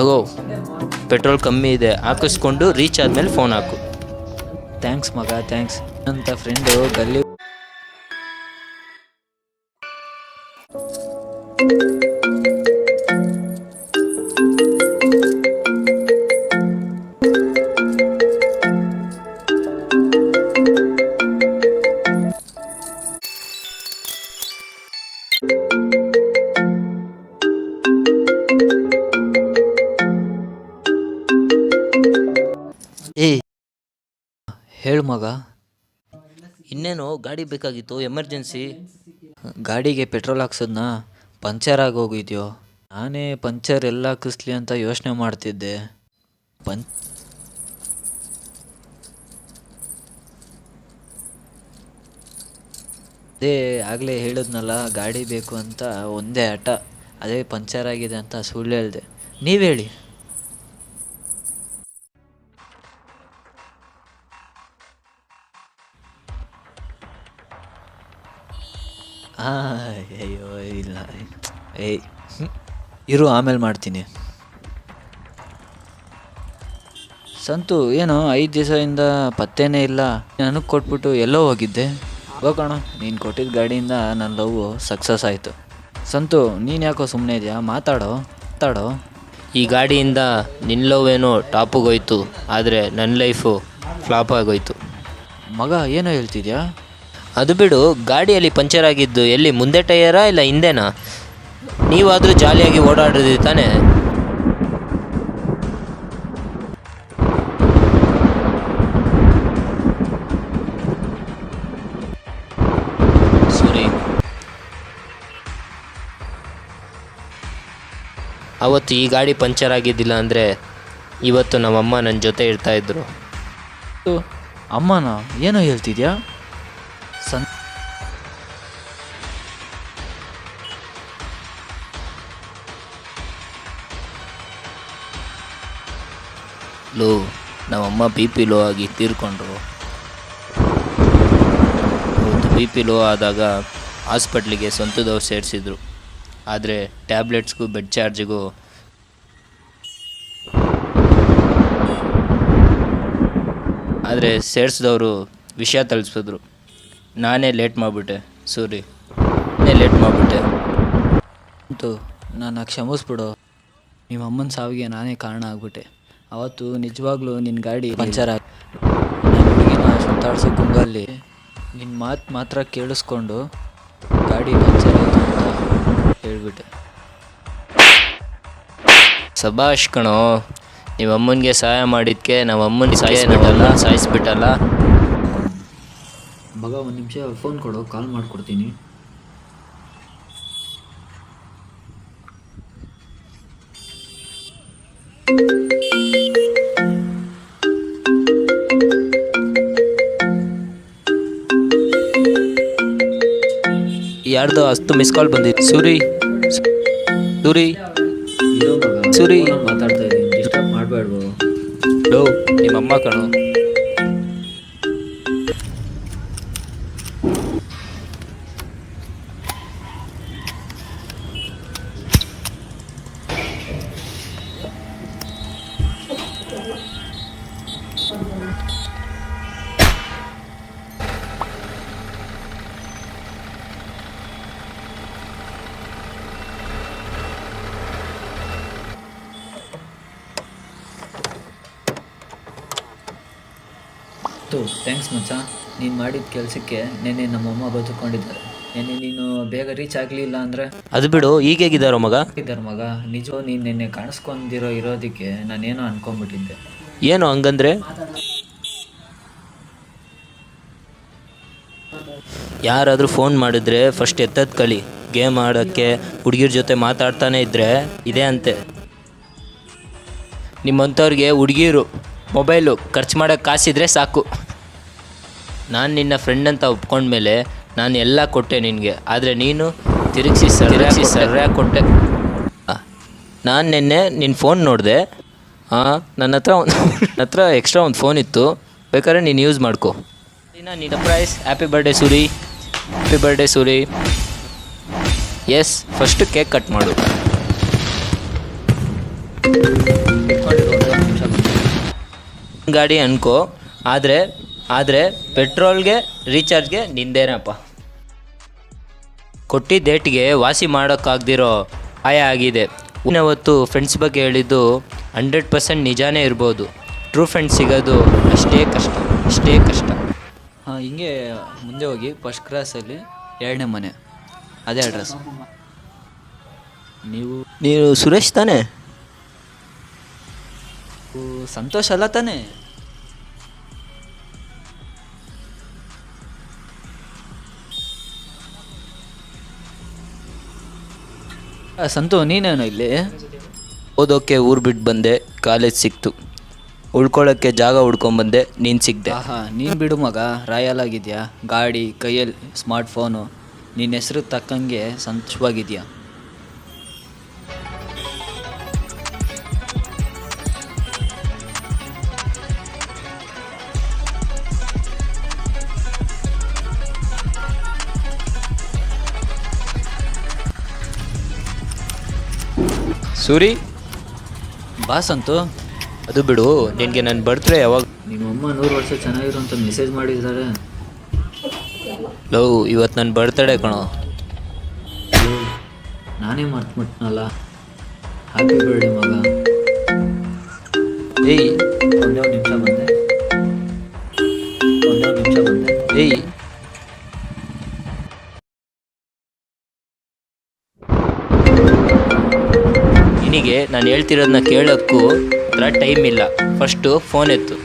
ತಗೋ, ಪೆಟ್ರೋಲ್ ಕಮ್ಮಿ ಇದೆ, ಹಾಕಿಸ್ಕೊಂಡು ರೀಚ್ ಆದಮೇಲೆ ಫೋನ್ ಹಾಕು. ಥ್ಯಾಂಕ್ಸ್ ಮಗ, ಥ್ಯಾಂಕ್ಸ್. ಅಂತ ಫ್ರೆಂಡು ಗಲ್ಲಿ ಏ ಹೇಳು ಮಗ. ಇನ್ನೇನು ಗಾಡಿ ಬೇಕಾಗಿತ್ತು, ಎಮರ್ಜೆನ್ಸಿ. ಗಾಡಿಗೆ ಪೆಟ್ರೋಲ್ ಹಾಕ್ಸೋದ್ನಾ ಪಂಚರ್ ಆಗೋಗಿದ್ಯೋ. ನಾನೇ ಪಂಚರ್ ಎಲ್ಲ ಹಾಕಿಸ್ಲಿ ಅಂತ ಯೋಚನೆ ಮಾಡ್ತಿದ್ದೆ. ಅದೇ ಆಗಲೇ ಹೇಳಿದ್ನಲ್ಲ ಗಾಡಿ ಬೇಕು ಅಂತ, ಒಂದೇ ಆಟ. ಅದೇ ಪಂಚರ್ ಆಗಿದೆ ಅಂತ ಸುಳ್ಳು ಹೇಳಿದೆ. ನೀವು ಹೇಳಿ. ಅಯ್ಯೋ ಇಲ್ಲ, ಏಯ್ ಇರು, ಆಮೇಲೆ ಮಾಡ್ತೀನಿ. ಸಂತು ಏನೋ 5 ದಿವಸದಿಂದ ಪತ್ತೇನೇ ಇಲ್ಲ. ನನಗೆ ಕೊಟ್ಬಿಟ್ಟು ಎಲ್ಲೋ ಹೋಗಿದ್ದೆ. ಹೋಗೋಣ, ನೀನು ಕೊಟ್ಟಿದ್ದ ಗಾಡಿಯಿಂದ ನನ್ನ ಲವ್ ಸಕ್ಸಸ್ ಆಯಿತು. ಸಂತು ನೀನು ಯಾಕೋ ಸುಮ್ಮನೆ ಇದೆಯಾ? ಮಾತಾಡೋ. ಈ ಗಾಡಿಯಿಂದ ನಿನ್ನ ಲವ್ ಏನೋ ಟಾಪಿಗೋಯ್ತು, ಆದರೆ ನನ್ನ ಲೈಫು ಫ್ಲಾಪ್ ಆಗೋಯ್ತು. ಮಗ ಏನೋ ಹೇಳ್ತಿದ್ಯಾ? ಅದು ಬಿಡು, ಗಾಡಿಯಲ್ಲಿ ಪಂಚರ್ ಆಗಿದ್ದು ಎಲ್ಲಿ, ಮುಂದೆ ಟಯರಾ ಇಲ್ಲ ಹಿಂದೆನಾ? ನೀವಾದರೂ ಜಾಲಿಯಾಗಿ ಓಡಾಡಿದ್ರಿ ತಾನೇ. ಸೂರಿ, ಅವತ್ತು ಈ ಗಾಡಿ ಪಂಚರ್ ಆಗಿದ್ದಿಲ್ಲ ಅಂದರೆ ಇವತ್ತು ನಮ್ಮಮ್ಮ ನನ್ನ ಜೊತೆ ಇರ್ತಾಯಿದ್ರು. ಅಮ್ಮನ ಏನೋ ಹೇಳ್ತಿದ್ಯಾ? ಲೋ, ನಮ್ಮಮ್ಮ ಬಿ ಪಿ ಲೋ ಆಗಿ ತೀರ್ಕೊಂಡ್ರು. ಅವತ್ತು ಬಿ ಪಿ ಲೋ ಆದಾಗ ಹಾಸ್ಪಿಟ್ಲಿಗೆ ಸ್ವಂತದವ್ರು ಸೇರಿಸಿದ್ರು. ಆದರೆ ಟ್ಯಾಬ್ಲೆಟ್ಸ್ಗೂ ಬೆಡ್ ಚಾರ್ಜಿಗೂ ಸೇರಿಸಿದವರು ವಿಷಯ ತಳಿಸಿದ್ರು. ನಾನೇ ಲೇಟ್ ಮಾಡಿಬಿಟ್ಟೆ ಸೂರಿ, ಅಂತೂ ನಾನು ಕ್ಷಮಿಸ್ಬಿಡು. ನಿಮ್ಮ ಅಮ್ಮನ ಸಾವಿಗೆ ನಾನೇ ಕಾರಣ ಆಗ್ಬಿಟ್ಟೆ. ಅವತ್ತು ನಿಜವಾಗ್ಲೂ ನಿನ್ನ ಗಾಡಿ ಪಂಚರ್ ಆಗಿ ನನ್ನ ಹುಡುಗಿನ ಸುತ್ತಾಡ್ಸೋ ಗುಂಗಲ್ಲಿ ನಿನ್ನ ಮಾತು ಮಾತ್ರ ಕೇಳಿಸ್ಕೊಂಡು ಗಾಡಿ ಪಂಚರ್ ಆಯಿತು ಅಂತ ಹೇಳ್ಬಿಟ್ಟೆ. ಸಭಾಷ್ ಕಣೋ, ನೀವಮ್ಮನಿಗೆ ಸಹಾಯ ಮಾಡಿದ್ದಕ್ಕೆ ನಾವಮ್ಮನ ಸಾಯಿಸ್ಬಿಟ್ಟಲ್ಲ. ಮಗ 1 ನಿಮಿಷ ಫೋನ್ ಕೊಡು, ಕಾಲ್ ಮಾಡಿಕೊಡ್ತೀನಿ. ಯಾರ್ದೋ ಅಷ್ಟು ಮಿಸ್ ಕಾಲ್ ಬಂದಿತ್ತು. ಸೂರಿ ಮಾತಾಡ್ತಾ ಇದ್ದೀನಿ, ಡಿಸ್ಟರ್ಬ್ ಮಾಡಬೇಡ್ವು. ನಿಮ್ಮಮ್ಮ ಕಣೋ. ಥ್ಯಾಂಕ್ಸ್ ಮಚ್ಚ. ನೀನು ಮಾಡಿದ ಕೆಲಸಕ್ಕೆ ನೆನ್ನೆ ನಮ್ಮಮ್ಮ ಬದುಕೊಂಡಿದ್ದಾರೆ. ನೆನ್ನೆ ನೀನು ಬೇಗ ರೀಚ್ ಆಗಲಿಲ್ಲ ಅಂದರೆ ಅದು ಬಿಡು, ಈಗ ಹೇಗಿದ್ದಾರೋ ಮಗ? ನಿಜ, ನೀನು ನೆನ್ನೆ ಇರೋದಕ್ಕೆ ನಾನೇನೋ ಅನ್ಕೊಂಡ್ಬಿಟ್ಟಿದ್ದೆ. ಏನು ಹಂಗಂದ್ರೆ? ಯಾರಾದರೂ ಫೋನ್ ಮಾಡಿದ್ರೆ ಫಸ್ಟ್ ಎತ್ತದ ಕಲಿ. ಗೇಮ್ ಆಡೋಕ್ಕೆ ಹುಡುಗಿರ ಜೊತೆ ಮಾತಾಡ್ತಾನೆ ಇದ್ದರೆ ಇದೆ ಅಂತೆ. ನಿಮ್ಮಂಥವ್ರಿಗೆ ಹುಡುಗಿರು ಮೊಬೈಲು ಖರ್ಚು ಮಾಡೋಕ್ಕೆ ಕಾಸಿದ್ರೆ ಸಾಕು. ನಾನು ನಿನ್ನ ಫ್ರೆಂಡ್ ಅಂತ ಒಪ್ಕೊಂಡ್ಮೇಲೆ ನಾನು ಎಲ್ಲ ಕೊಟ್ಟೆ ನಿನಗೆ, ಆದರೆ ನೀನು ತಿರುಗಿಸಿ ಸರಿಯಾಗಿ ಕೊಟ್ಟೆ. ನಾನು ನಿನ್ನೆ ನಿನ್ನ ಫೋನ್ ನೋಡಿದೆ. ನನ್ನ ಹತ್ರ ಎಕ್ಸ್ಟ್ರಾ ಒಂದು ಫೋನ್ ಇತ್ತು, ಬೇಕಾದ್ರೆ ನೀನು ಯೂಸ್ ಮಾಡ್ಕೊ. ನಿನ್ನ prize happy birthday Suri. Yes, first cake cut ಮಾಡು. ಇಟ್ಕೊಂಡಿರು, ಒಂದೇ ಒಂದು ನಿಮಿಷ ಬಂದೆ. ಗಾಡಿ ಅನ್ಕೋ, ಆದರೆ ಪೆಟ್ರೋಲ್ಗೆ ರೀಚಾರ್ಜ್ಗೆ ನಿಂದೇನಪ್ಪ. ಕೊಟ್ಟಿದ್ದ ಡೇಟ್ಗೆ ವಾಸಿ ಮಾಡೋಕ್ಕಾಗ್ದಿರೋ ಆಯ ಆಗಿದೆ. ಹೊತ್ತು ಫ್ರೆಂಡ್ಸ್ ಬಗ್ಗೆ ಹೇಳಿದ್ದು 100% ನಿಜಾನೇ ಇರ್ಬೋದು. ಟ್ರೂ ಫ್ರೆಂಡ್ಸ್ ಸಿಗೋದು ಅಷ್ಟೇ ಕಷ್ಟ. ಹಾಂ, ಹಿಂಗೆ ಮುಂದೆ ಹೋಗಿ ಫಸ್ಟ್ ಕ್ರಾಸಲ್ಲಿ 2ನೇ ಮನೆ, ಅದೇ ಅಡ್ರೆಸ್. ನೀನು ಸುರೇಶ್ ತಾನೇ? ಸಂತೋಷ್ ಅಲ್ಲ ತಾನೇ? ಸಂತು, ನೀನೇನು ಇಲ್ಲಿ? ಓದೋಕ್ಕೆ ಊರು ಬಿಟ್ಟು ಬಂದೆ, ಕಾಲೇಜ್ ಸಿಕ್ತು. ಉಳ್ಕೊಳ್ಳೋಕ್ಕೆ ಜಾಗ ಹುಡ್ಕೊಂಬಂದೆ, ನೀನು ಸಿಗ್ದೆ. ಆಹಾ, ನೀನು ಬಿಡು ಮಗ, ರಾಯಲ್ ಆಗಿದ್ಯಾ, ಗಾಡಿ ಕೈಯಲ್ಲಿ ಸ್ಮಾರ್ಟ್ಫೋನು, ನಿನ್ನ ಹೆಸ್ರು ತಕ್ಕಂಗೆ ಸಂತೋಷವಾಗಿದೆಯಾ. ಸೂರಿ, ಬಾ ಸಂತು. ಅದು ಬಿಡು, ನಿನಗೆ ನನ್ನ ಬರ್ತ್ಡೇ ಯಾವಾಗ? ನಿಮ್ಮ ಅಮ್ಮ 100 ವರ್ಷ ಚೆನ್ನಾಗಿರು ಅಂತ ಮೆಸೇಜ್ ಮಾಡಿದ್ದಾರೆ. ಲವ್, ಇವತ್ತು ನನ್ನ ಬರ್ತ್ಡೇ ಕಣೋ. ನಾನೇ ಮರ್ತ್ಬಿಟ್ನಲ್ಲ. ಹ್ಯಾಪಿ ಬರ್ಡೇ ಮಗ. ಏಯ್ ಒಂದೇ ಒಂದು ನಿಮಿಷ ಬಂದೆ. ಏಯ್ ನಿನಗೆ ನಾನು ಹೇಳ್ತಿರೋದನ್ನ ಕೇಳೋಕ್ಕೂ ಟೈಮ್ ಇಲ್ಲ. ಫಸ್ಟು ಫೋನ್ ಎತ್ತು.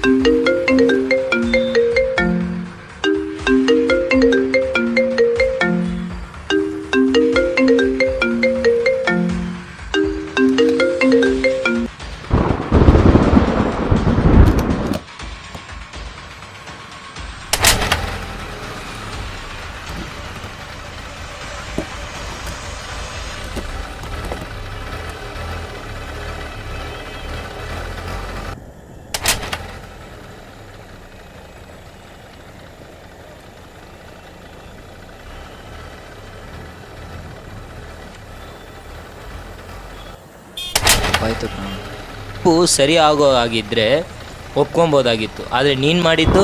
ಆಯ್ತು ಕಣ. ಸರಿ ಆಗೋ ಆಗಿದ್ದರೆ ಒಪ್ಕೊಬೋದಾಗಿತ್ತು, ಆದರೆ ನೀನು ಮಾಡಿದ್ದು